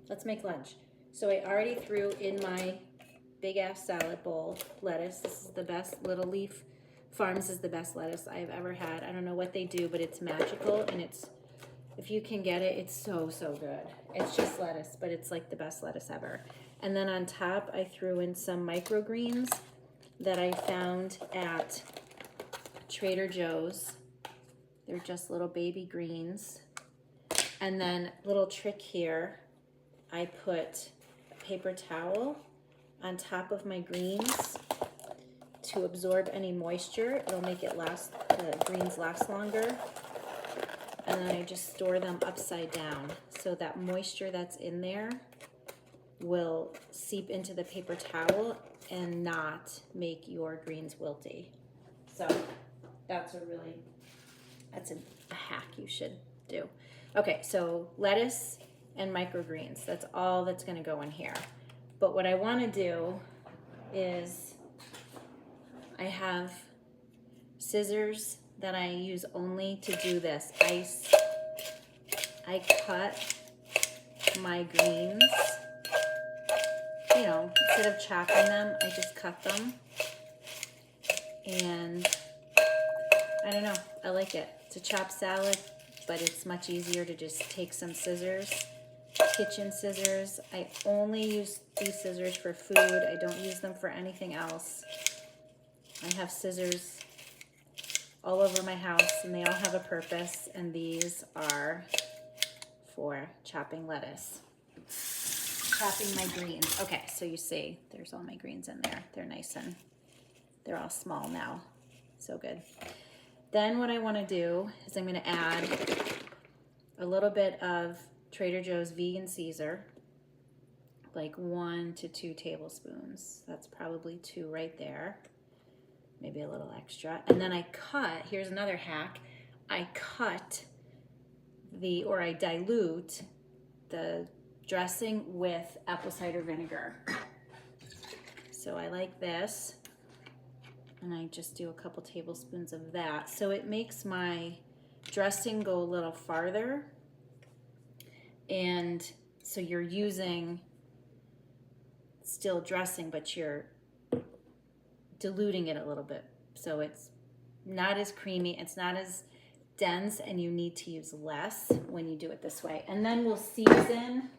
let's make lunch. So I already threw in my big ass salad bowl lettuce. This is the best. Little Leaf Farms is the best lettuce I've ever had. I don't know what they do, but it's magical, and it's, if you can get it, it's so, so good. It's just lettuce, but it's like the best lettuce ever. And then on top, I threw in some microgreens that I found at Trader Joe's. They're just little baby greens. And then little trick here, I put a paper towel on top of my greens to absorb any moisture. It'll make it last, the greens last longer. And then I just store them upside down so that moisture that's in there will seep into the paper towel and not make your greens wilty. So that's a hack you should do. Okay, so lettuce and microgreens, that's all that's gonna go in here. But what I wanna do is, I have scissors that I use only to do this. I cut my greens, you know, instead of chopping them, I just cut them. And I don't know, I like it. It's a chopped salad, but it's much easier to just take some scissors, kitchen scissors. I only use these scissors for food. I don't use them for anything else. I have scissors all over my house, and they all have a purpose, and these are for chopping lettuce. Chopping my greens. Okay, so you see, there's all my greens in there. They're nice and they're all small now. So good. Then what I want to do is I'm going to add a little bit of Trader Joe's vegan Caesar, like 1 to 2 tablespoons. That's probably 2 right there. Maybe a little extra. And then I cut, here's another hack, I dilute the dressing with apple cider vinegar. So I like this, and I just do a couple tablespoons of that. So it makes my dressing go a little farther, and so you're using still dressing, but you're diluting it a little bit. So it's not as creamy, it's not as dense, and you need to use less when you do it this way. And then we'll season,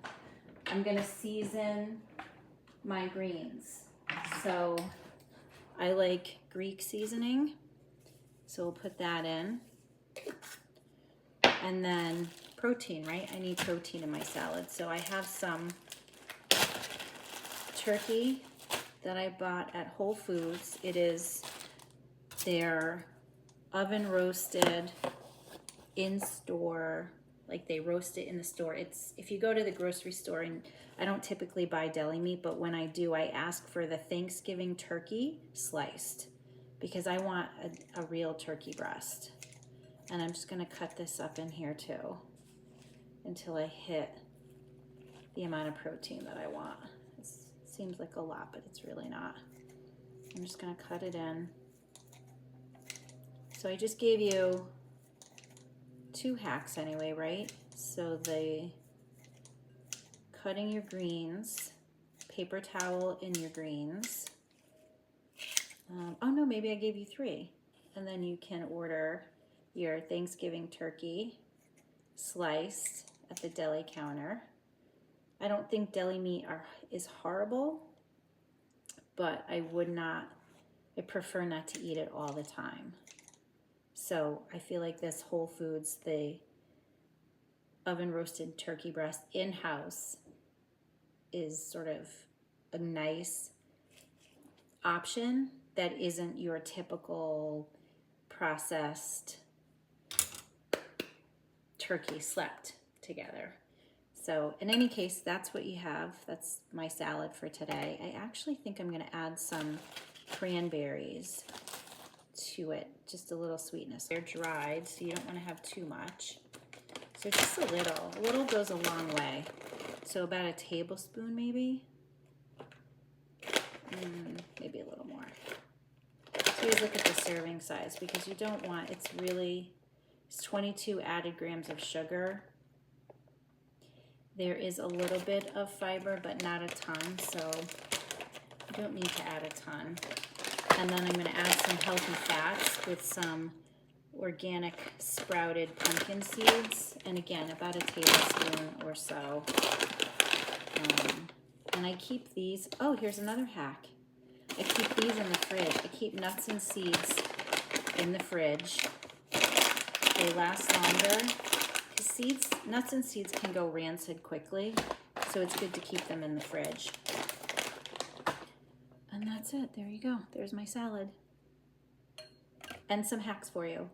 I'm gonna season my greens. So I like Greek seasoning, so we'll put that in. And then protein, right? I need protein in my salad. So I have some turkey that I bought at Whole Foods. It is their oven roasted in store, like they roast it in the store. It's, if you go to the grocery store, and I don't typically buy deli meat, but when I do, I ask for the Thanksgiving turkey sliced because I want a real turkey breast. And I'm just gonna cut this up in here too until I hit the amount of protein that I want. It seems like a lot, but it's really not. I'm just gonna cut it in. So I just gave you 2 hacks anyway, right? So the cutting your greens, paper towel in your greens. Oh no, maybe I gave you 3. And then you can order your Thanksgiving turkey sliced at the deli counter. I don't think deli meat is horrible, but I prefer not to eat it all the time. So I feel like this Whole Foods, the oven roasted turkey breast in-house is sort of a nice option that isn't your typical processed turkey slapped together. So in any case, that's what you have. That's my salad for today. I actually think I'm gonna add some cranberries to it, just a little sweetness. They're dried, so you don't wanna have too much. So just a little goes a long way. So about a tablespoon maybe? Maybe a little more. So always look at the serving size because you don't want, it's 22 added grams of sugar. There is a little bit of fiber, but not a ton, so you don't need to add a ton. And then I'm going to add some healthy fats with some organic sprouted pumpkin seeds, and again, about a tablespoon or so. And I keep these, oh, here's another hack. I keep these in the fridge. I keep nuts and seeds in the fridge. They last longer. Seeds, nuts and seeds can go rancid quickly, so it's good to keep them in the fridge. And that's it. There you go. There's my salad. And some hacks for you.